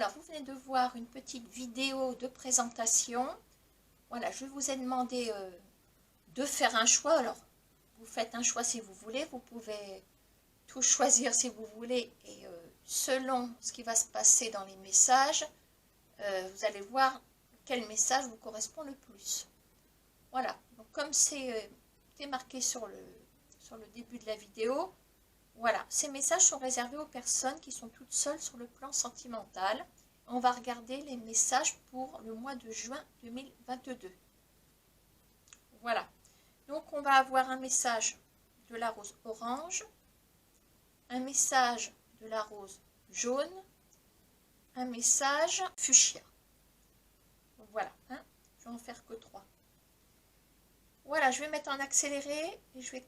Alors, vous venez de voir une petite vidéo de présentation. Voilà, je vous ai demandé de faire un choix. Alors, vous faites un choix si vous voulez. Vous pouvez tout choisir si vous voulez. Et selon ce qui va se passer dans les messages, vous allez voir quel message vous correspond le plus. Voilà, donc comme c'est marqué sur le début de la vidéo, voilà, ces messages sont réservés aux personnes qui sont toutes seules sur le plan sentimental. On va regarder les messages pour le mois de juin 2022. Voilà, donc on va avoir un message de la rose orange, un message de la rose jaune, un message fuchsia. Donc voilà, hein, je vais en faire que 3. Voilà, je vais mettre en accéléré et je vais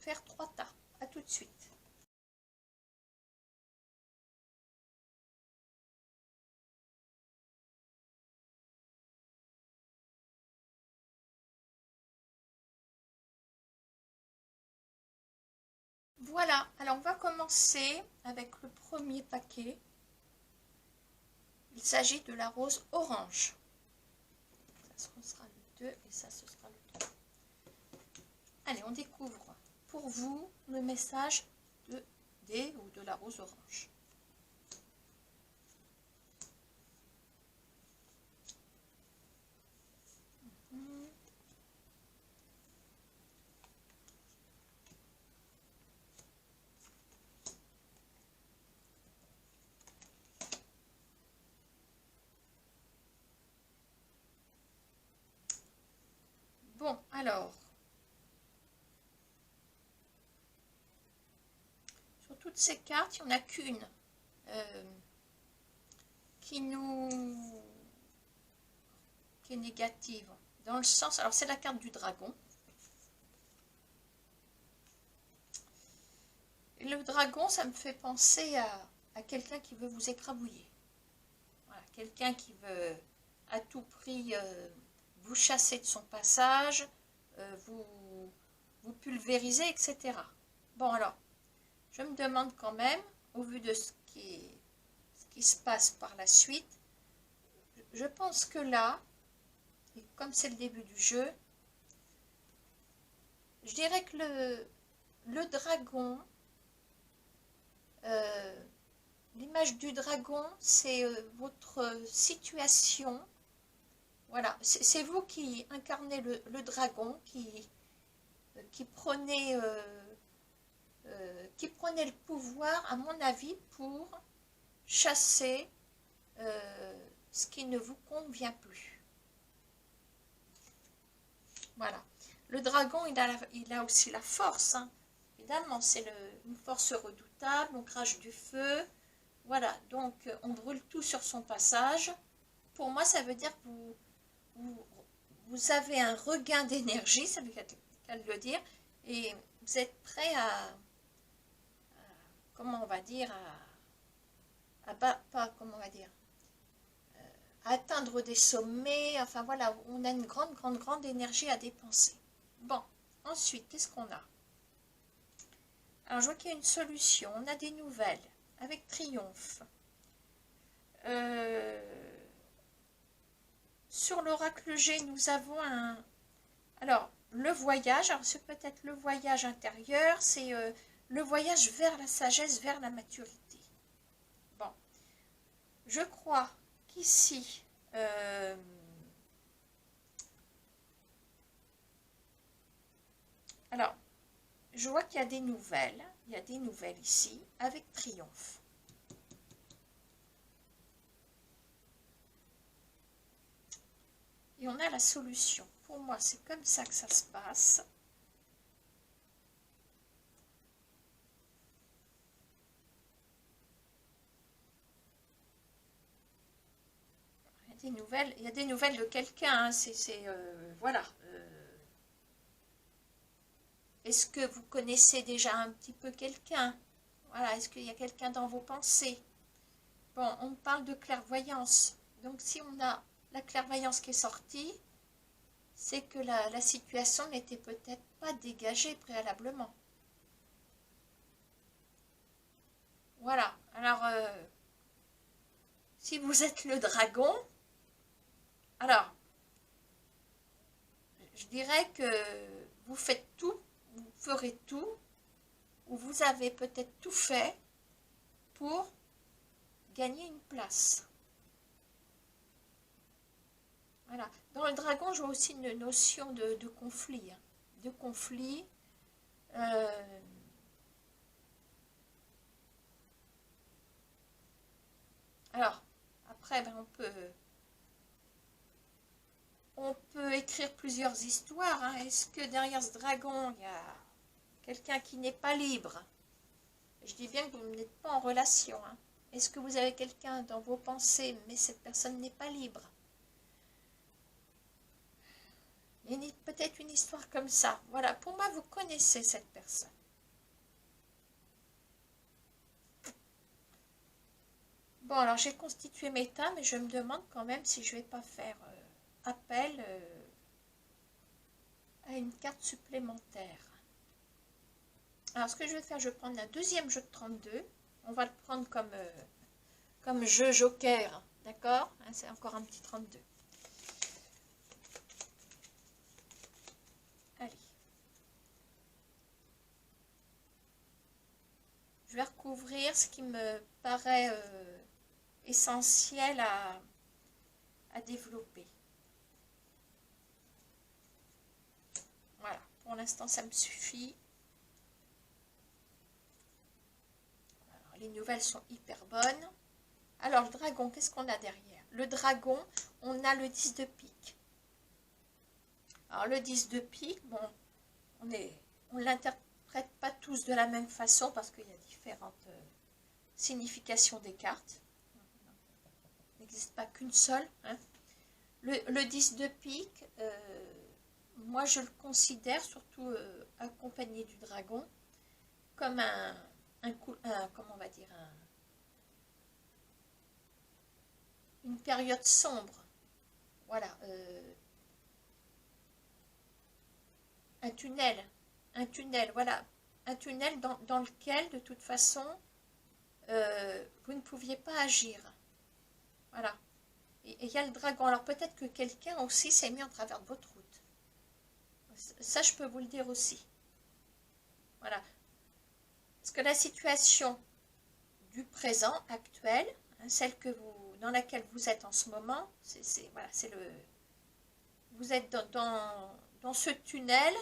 faire 3 tas. À tout de suite. Voilà, alors on va commencer avec le premier paquet. Il s'agit de la rose orange. Ça, ce sera le 2 et ça, ce sera le 3. Allez, on découvre pour vous le message de D ou de la rose orange. Bon, alors, sur toutes ces cartes, il n'y en a qu'une qui est négative. Dans le sens, alors c'est la carte du dragon. Et le dragon, ça me fait penser à quelqu'un qui veut vous écrabouiller. Voilà, quelqu'un qui veut à tout prix vous chasser de son passage, vous pulvériser, etc. Bon, alors, je me demande quand même, au vu de ce qui se passe par la suite, je pense que là, et comme c'est le début du jeu, je dirais que le dragon, l'image du dragon, c'est votre situation. Voilà, c'est vous qui incarnez le dragon, qui prenez le pouvoir, à mon avis, pour chasser ce qui ne vous convient plus. Voilà. Le dragon, il a aussi la force, hein. Évidemment, c'est une force redoutable, on crache du feu. Voilà, donc on brûle tout sur son passage. Pour moi, ça veut dire que vous avez un regain d'énergie, ça veut qu'à le dire, et vous êtes prêt comment on va dire, comment on va dire, à atteindre des sommets. Enfin voilà, on a une grande énergie à dépenser. Bon, ensuite, qu'est-ce qu'on a? Alors, je vois qu'il y a une solution. On a des nouvelles avec triomphe. Sur l'oracle G, nous avons alors, le voyage. Alors, c'est peut-être le voyage intérieur. C'est le voyage vers la sagesse, vers la maturité. Bon. Je crois qu'ici, alors, je vois qu'il y a des nouvelles. Il y a des nouvelles ici avec triomphe. Et on a la solution. Pour moi, c'est comme ça que ça se passe. Il y a des nouvelles de quelqu'un. Hein, voilà. Est-ce que vous connaissez déjà un petit peu quelqu'un? Voilà, est-ce qu'il y a quelqu'un dans vos pensées? Bon, on parle de clairvoyance. Donc, si on a la clairvoyance qui est sortie, c'est que la situation n'était peut-être pas dégagée préalablement. Voilà. Alors, si vous êtes le dragon, alors, je dirais que vous faites tout, vous ferez tout, ou vous avez peut-être tout fait pour gagner une place. Voilà. Dans le dragon, je vois aussi une notion de conflit. Hein. De conflit. Alors, après, ben, on peut écrire plusieurs histoires. Hein. Est-ce que derrière ce dragon, il y a quelqu'un qui n'est pas libre? Je dis bien que vous n'êtes pas en relation. Hein. Est-ce que vous avez quelqu'un dans vos pensées, mais cette personne n'est pas libre? Il y a peut-être une histoire comme ça. Voilà, pour moi, vous connaissez cette personne. Bon, alors j'ai constitué mes tas, mais je me demande quand même si je ne vais pas faire appel à une carte supplémentaire. Alors, ce que je vais faire, je vais prendre un deuxième jeu de 32. On va le prendre comme jeu joker, d'accord? C'est encore un petit 32. Allez. Je vais recouvrir ce qui me paraît essentiel à développer. Voilà, pour l'instant, ça me suffit. Alors, les nouvelles sont hyper bonnes. Alors, le dragon, qu'est-ce qu'on a derrière? Le dragon, on a le 10 de pique. Alors, le 10 de pique, bon, on ne l'interprète pas tous de la même façon parce qu'il y a différentes significations des cartes. Il n'existe pas qu'une seule. Hein. Le 10 de pique, moi je le considère, surtout accompagné du dragon, comme comment on va dire, une période sombre. Voilà. Un tunnel, voilà. Un tunnel dans lequel, de toute façon, vous ne pouviez pas agir. Voilà. Et il y a le dragon. Alors peut-être que quelqu'un aussi s'est mis en travers de votre route. Ça, je peux vous le dire aussi. Voilà. Parce que la situation du présent actuel, hein, celle dans laquelle vous êtes en ce moment, voilà, vous êtes dans ce tunnel.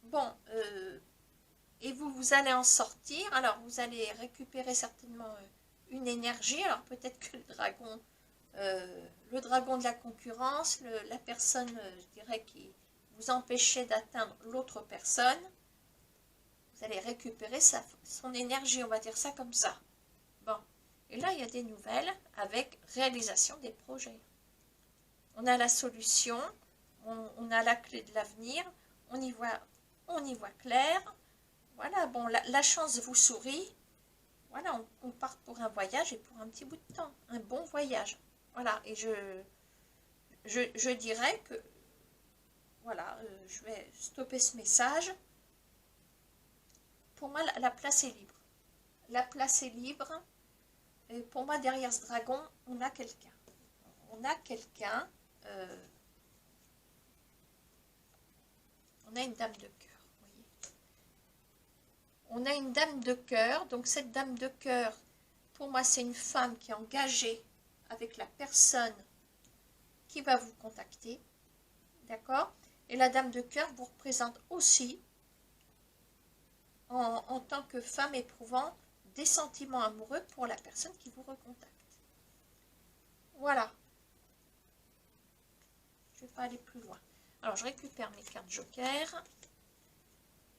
Bon, et vous allez en sortir. Alors, vous allez récupérer certainement une énergie. Alors, peut-être que le dragon de la concurrence, la personne, je dirais, qui vous empêchait d'atteindre l'autre personne, vous allez récupérer son énergie, on va dire ça comme ça. Bon, et là, il y a des nouvelles avec réalisation des projets. On a la solution, on a la clé de l'avenir, on y voit clair. Voilà, bon, la chance vous sourit. Voilà, on part pour un voyage et pour un petit bout de temps. Un bon voyage. Voilà, et je dirais que, voilà, je vais stopper ce message. Pour moi, la place est libre. La place est libre. Et pour moi, derrière ce dragon, on a quelqu'un. On a quelqu'un. On a une dame de cœur. Voyez. On a une dame de cœur. Donc, cette dame de cœur, pour moi, c'est une femme qui est engagée avec la personne qui va vous contacter. D'accord? Et la dame de cœur vous représente aussi, en tant que femme éprouvant des sentiments amoureux pour la personne qui vous recontacte. Voilà. Je ne vais pas aller plus loin. Alors, je récupère mes cartes joker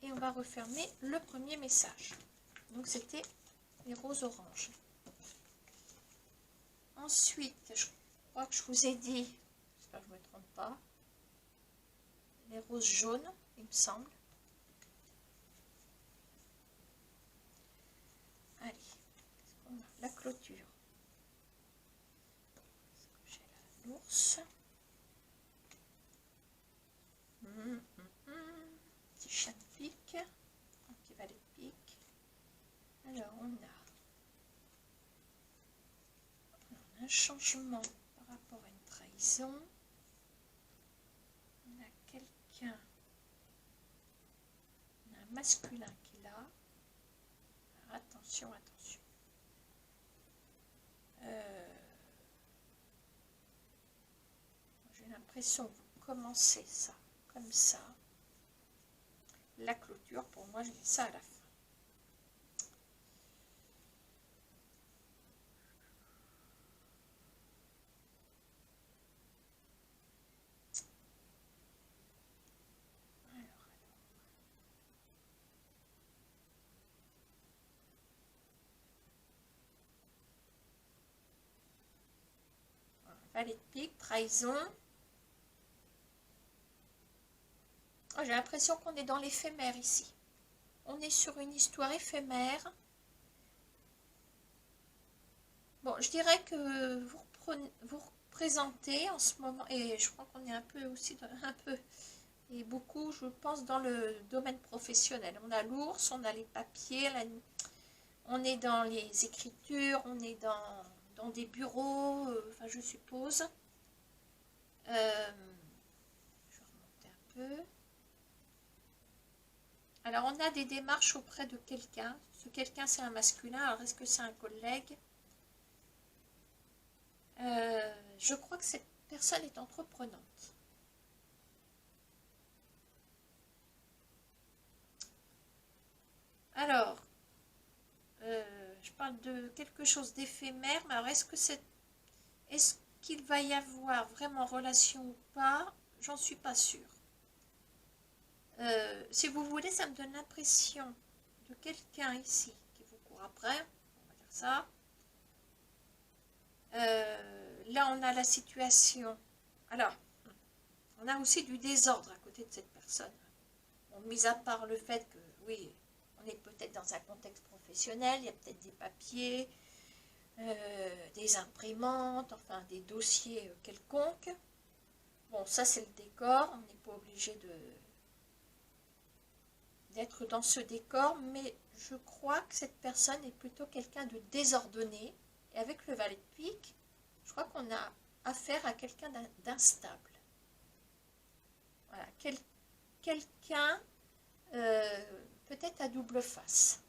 et on va refermer le premier message. Donc, c'était les roses oranges. Ensuite, je crois que je vous ai dit, j'espère que je ne me trompe pas, les roses jaunes, il me semble. Allez, qu'est-ce qu'on a? La clôture. J'ai l'ours. Petit chien de pique. Un petit valet de pique. Alors, on a un changement par rapport à une trahison. On a quelqu'un, on a un masculin qui est là. Alors, attention, attention. J'ai l'impression que vous commencez ça comme ça. La clôture, pour moi, je mets ça à la fin. Valet de pique, trahison. Oh, j'ai l'impression qu'on est dans l'éphémère ici. On est sur une histoire éphémère. Bon, je dirais que vous représentez en ce moment, et je crois qu'on est un peu aussi, et beaucoup, je pense, dans le domaine professionnel. On a l'ours, on a les papiers, on est dans les écritures, on est dans des bureaux, enfin je suppose. Je vais remonter un peu. Alors on a des démarches auprès de quelqu'un. Ce quelqu'un c'est un masculin, alors est-ce que c'est un collègue? Je crois que cette personne est entreprenante. Alors, je parle de quelque chose d'éphémère, mais alors est-ce qu'il va y avoir vraiment relation ou pas? J'en suis pas sûre. Si vous voulez, ça me donne l'impression de quelqu'un ici qui vous court après, on va dire ça. Là, on a la situation. Alors, on a aussi du désordre à côté de cette personne. Bon, mis à part le fait que, oui, on est peut-être dans un contexte professionnel, il y a peut-être des papiers, des imprimantes, enfin des dossiers quelconques. Bon, ça c'est le décor, on n'est pas obligé d'être dans ce décor, mais je crois que cette personne est plutôt quelqu'un de désordonné. Et avec le valet de pique, je crois qu'on a affaire à quelqu'un d'instable. Voilà, quelqu'un peut-être à double face.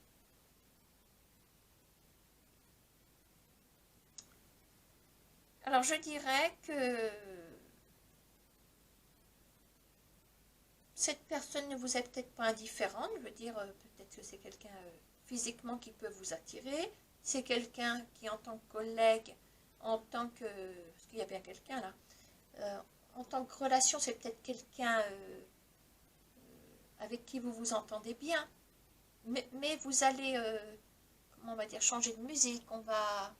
Alors je dirais que cette personne ne vous est peut-être pas indifférente, je veux dire peut-être que c'est quelqu'un physiquement qui peut vous attirer, c'est quelqu'un qui en tant que collègue, en tant que, parce qu'il y a bien quelqu'un là, en tant que relation c'est peut-être quelqu'un avec qui vous vous entendez bien, mais vous allez, comment on va dire, changer de musique, on va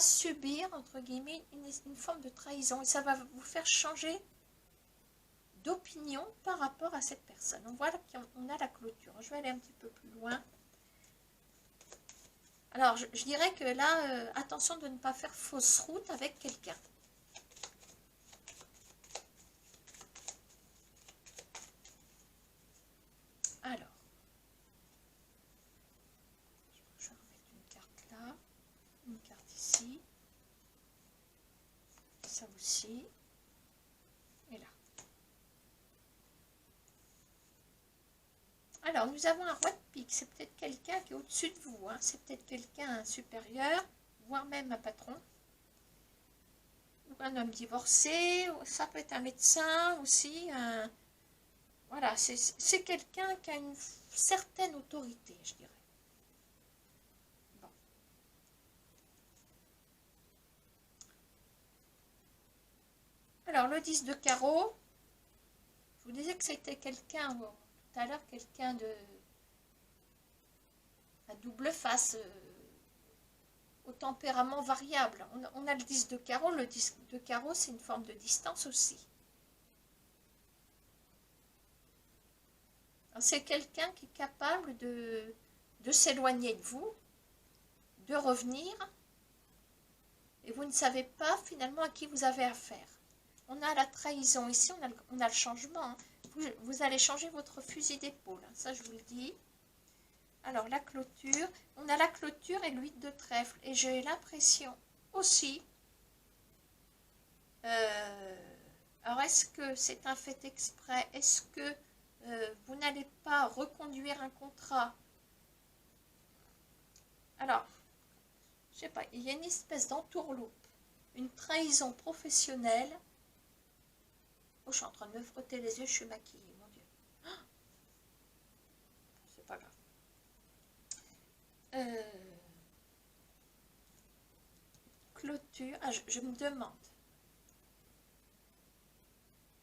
subir, entre guillemets, une forme de trahison. Et ça va vous faire changer d'opinion par rapport à cette personne. On voit qu'on a la clôture. Je vais aller un petit peu plus loin. Alors, je dirais que là, attention de ne pas faire fausse route avec quelqu'un. Alors, je vais remettre une carte là, une carte ici, ça aussi, et là. Alors, nous avons un roi de pique, c'est peut-être quelqu'un qui est au-dessus de vous, hein. C'est peut-être quelqu'un supérieur, voire même un patron. Un homme divorcé, ça peut être un médecin aussi, voilà, c'est quelqu'un qui a une certaine autorité, je dirais. Bon. Alors, le 10 de carreau, je vous disais que c'était quelqu'un, tout à l'heure, quelqu'un à double face, au tempérament variable. On a le 10 de carreau, le 10 de carreau, c'est une forme de distance aussi. C'est quelqu'un qui est capable de s'éloigner de vous, de revenir, et vous ne savez pas finalement à qui vous avez affaire. On a la trahison ici, on a le changement. Hein. Vous allez changer votre fusil d'épaule, hein, ça je vous le dis. Alors, la clôture. On a la clôture et l'huile de trèfle. Et j'ai l'impression aussi... alors, est-ce que c'est un fait exprès? Est-ce que vous n'allez pas reconduire un contrat? Alors, je sais pas, il y a une espèce d'entourloupe, une trahison professionnelle. Oh, je suis en train de me frotter les yeux, je suis maquillée, mon Dieu. C'est pas grave. Clôture, je me demande.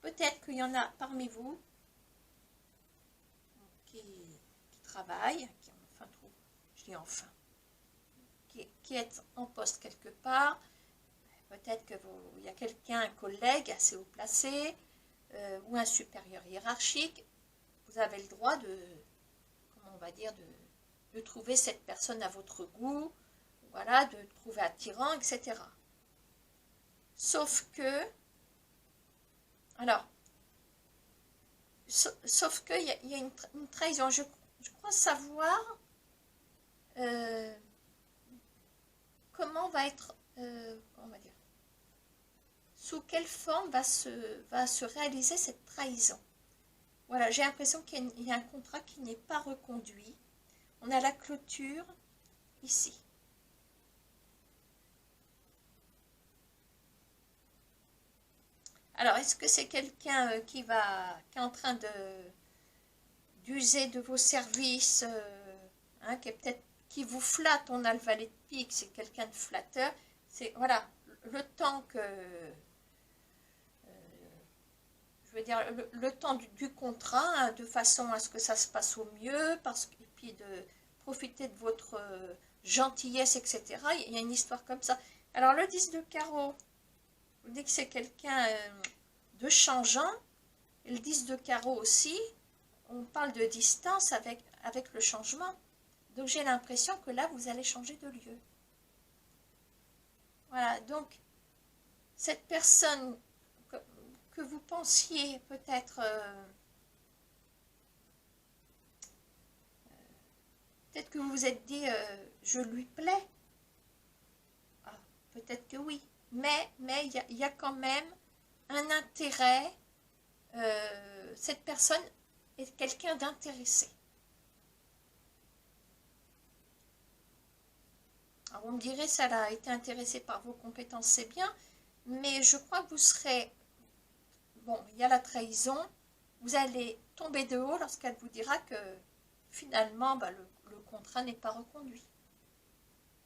Peut-être qu'il y en a parmi vous qui travaillent, qui enfin trouve, je dis enfin, qui est en poste quelque part. Peut-être que il y a quelqu'un, un collègue assez haut placé, ou un supérieur hiérarchique. Vous avez le droit de, comment on va dire, de trouver cette personne à votre goût, voilà, de trouver attirant, etc. Sauf que, alors, sauf qu'il y a une trahison. Je crois savoir comment va être, comment on va dire, sous quelle forme va se réaliser cette trahison. Voilà, j'ai l'impression qu'il y a un contrat qui n'est pas reconduit. On a la clôture ici. Alors, est-ce que c'est quelqu'un qui est en train d'user de vos services, hein, qui vous flatte? On a le valet de pique, c'est quelqu'un de flatteur. C'est, voilà, le temps que... je veux dire, le temps du contrat, hein, de façon à ce que ça se passe au mieux, et puis de profiter de votre gentillesse, etc. Il y a une histoire comme ça. Alors, le 10 de carreau, je vous dis que c'est quelqu'un de changeant, et le 10 de carreau aussi, on parle de distance avec le changement. Donc, j'ai l'impression que là, vous allez changer de lieu. Voilà, donc, cette personne que vous pensiez peut-être peut-être que vous vous êtes dit je lui plais, ah, peut-être que oui, mais il y a quand même un intérêt, cette personne est quelqu'un d'intéressé. Alors vous me direz, ça a été intéressé par vos compétences, c'est bien, mais je crois que vous serez... Bon, il y a la trahison, vous allez tomber de haut lorsqu'elle vous dira que finalement, ben, le contrat n'est pas reconduit.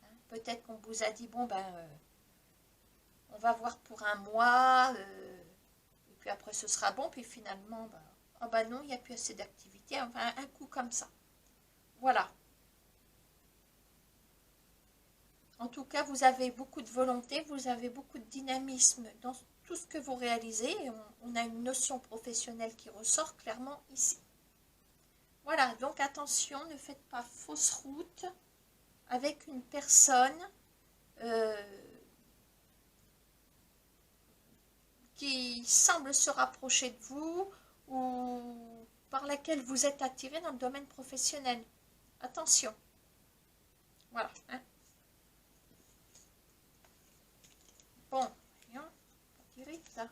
Hein, peut-être qu'on vous a dit, bon, ben, on va voir pour un mois, et puis après ce sera bon, puis finalement, ben, oh ben non, il n'y a plus assez d'activité, enfin, un coup comme ça. Voilà. En tout cas, vous avez beaucoup de volonté, vous avez beaucoup de dynamisme dans tout ce que vous réalisez, et on a une notion professionnelle qui ressort clairement ici. Voilà, donc attention, ne faites pas fausse route avec une personne qui semble se rapprocher de vous ou par laquelle vous êtes attiré dans le domaine professionnel. Attention. Voilà. Hein. Bon, rien, pas terrible ça.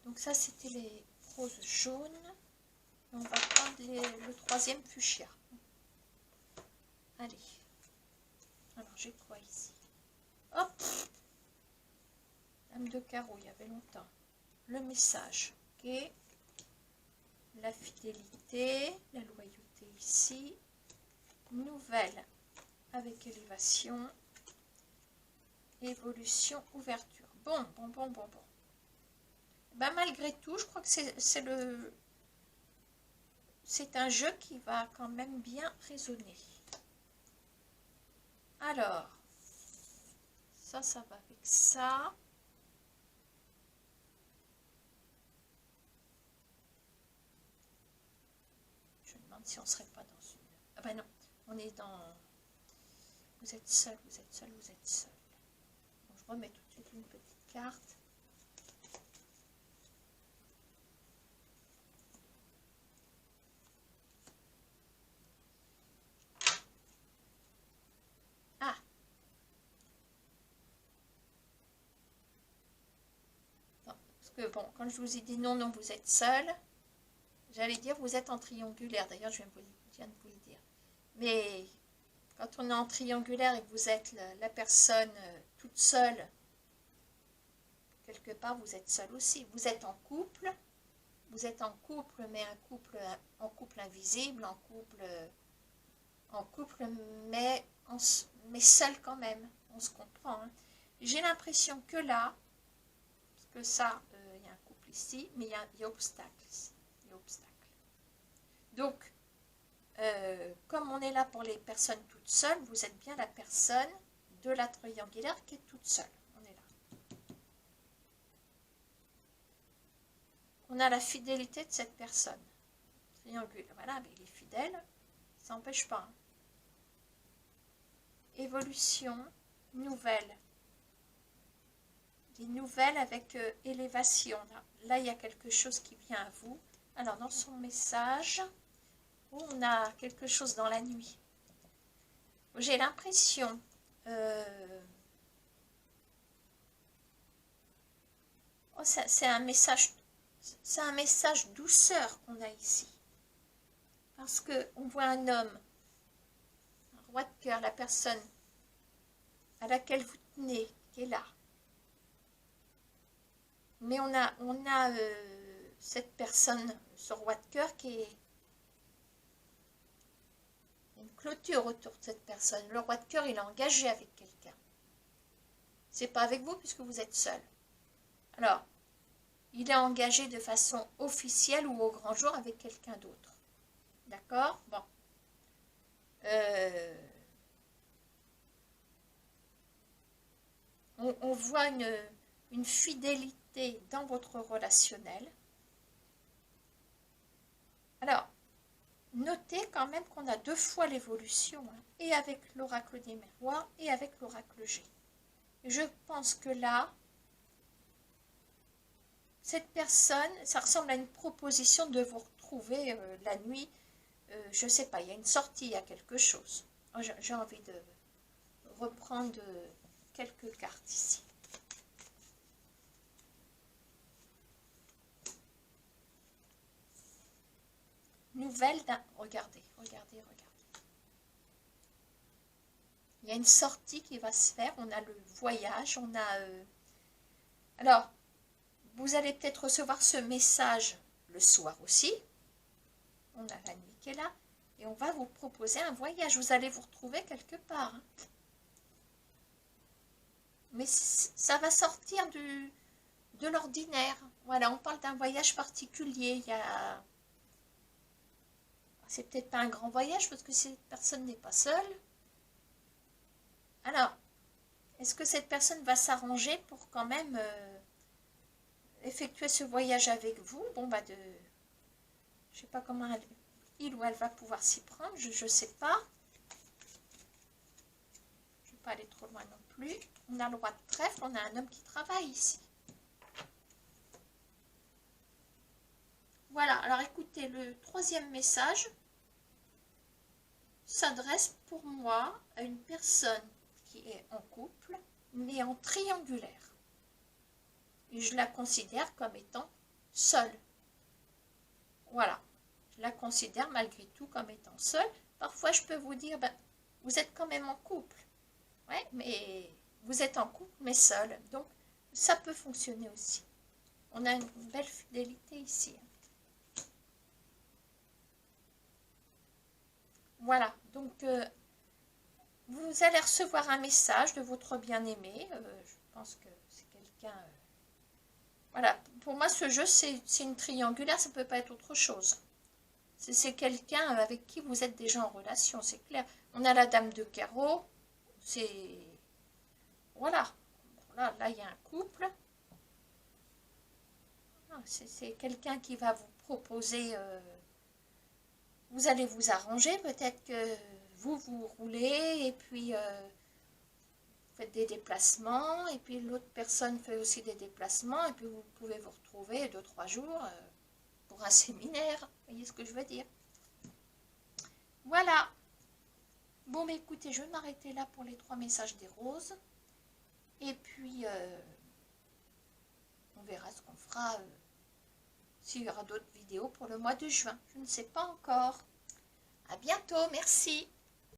Donc ça, c'était les roses jaunes. On va prendre le troisième fuchsia. Allez. Alors, j'ai quoi ici? Hop! Dame de carreau, il y avait longtemps. Le message. Ok. La fidélité, la loyauté ici. Nouvelle avec élévation. Évolution, ouverture. Bon. Ben, malgré tout, je crois que c'est un jeu qui va quand même bien résonner. Alors, ça va avec ça. Je me demande si on ne serait pas dans une... Ah ben non, on est dans... Vous êtes seul, vous êtes seul, vous êtes seul. Donc, je remets tout de suite une petite carte. que, bon, quand je vous ai dit non, non, vous êtes seul, j'allais dire vous êtes en triangulaire. D'ailleurs, je viens de vous le dire. Mais quand on est en triangulaire et que vous êtes la personne toute seule, quelque part, vous êtes seul aussi. Vous êtes en couple, mais un couple en couple invisible, en couple mais seul quand même. On se comprend. Hein. J'ai l'impression que là, parce que ça, il y a un couple ici, mais il y a obstacles. Il y a obstacles. Donc, comme on est là pour les personnes toutes seules, vous êtes bien la personne de la triangulaire qui est toute seule. On est là. On a la fidélité de cette personne. Triangulaire, voilà, mais il est fidèle, ça n'empêche pas. Hein. Évolution, nouvelle. Des nouvelles avec élévation. Là, il y a quelque chose qui vient à vous. Alors, dans son message, on a quelque chose dans la nuit. J'ai l'impression c'est un message douceur qu'on a ici. Parce qu'on voit un homme, un roi de cœur, la personne à laquelle vous tenez, qui est là. Mais on a cette personne, ce roi de cœur qui est une clôture autour de cette personne. Le roi de cœur, il est engagé avec quelqu'un. C'est pas avec vous puisque vous êtes seul. Alors, il est engagé de façon officielle ou au grand jour avec quelqu'un d'autre. D'accord? Bon. On voit une fidélité dans votre relationnel. Alors, notez quand même qu'on a 2 fois l'évolution, hein, et avec l'oracle des miroirs et avec l'oracle G. Je pense que là, cette personne, ça ressemble à une proposition de vous retrouver la nuit, je ne sais pas, il y a une sortie, il y a quelque chose. Oh, j'ai envie de reprendre quelques cartes ici. Nouvelle d'un... Regardez. Il y a une sortie qui va se faire, on a le voyage, on a... Alors, vous allez peut-être recevoir ce message le soir aussi. On a la nuit qui est là. Et on va vous proposer un voyage. Vous allez vous retrouver quelque part. Hein. Mais ça va sortir de l'ordinaire. Voilà, on parle d'un voyage particulier. C'est peut-être pas un grand voyage parce que cette personne n'est pas seule. Alors, est-ce que cette personne va s'arranger pour quand même effectuer ce voyage avec vous? Bon, bah, je sais pas comment il ou elle va pouvoir s'y prendre, je sais pas. Je ne vais pas aller trop loin non plus. On a le roi de trèfle, on a un homme qui travaille ici. Voilà, alors écoutez, le 3e message s'adresse pour moi à une personne qui est en couple, mais en triangulaire. Et je la considère comme étant seule. Voilà, je la considère malgré tout comme étant seule. Parfois, je peux vous dire, ben, vous êtes quand même en couple. Ouais, mais vous êtes en couple, mais seul. Donc, ça peut fonctionner aussi. On a une belle fidélité ici. Voilà, donc vous allez recevoir un message de votre bien-aimé. Je pense que c'est quelqu'un... Voilà, pour moi, ce jeu, c'est une triangulaire, ça ne peut pas être autre chose. C'est quelqu'un avec qui vous êtes déjà en relation, c'est clair. On a la dame de carreau, c'est... Voilà, là, il y a un couple. C'est quelqu'un qui va vous proposer... vous allez vous arranger, peut-être que vous roulez, et puis vous faites des déplacements, et puis l'autre personne fait aussi des déplacements, et puis vous pouvez vous retrouver 2-3 jours pour un séminaire, vous voyez ce que je veux dire? Voilà. Bon, mais écoutez, je vais m'arrêter là pour les 3 messages des roses, et puis on verra ce qu'on fera. fera, s'il y aura d'autres vidéos pour le mois de juin. Je ne sais pas encore. À bientôt, merci.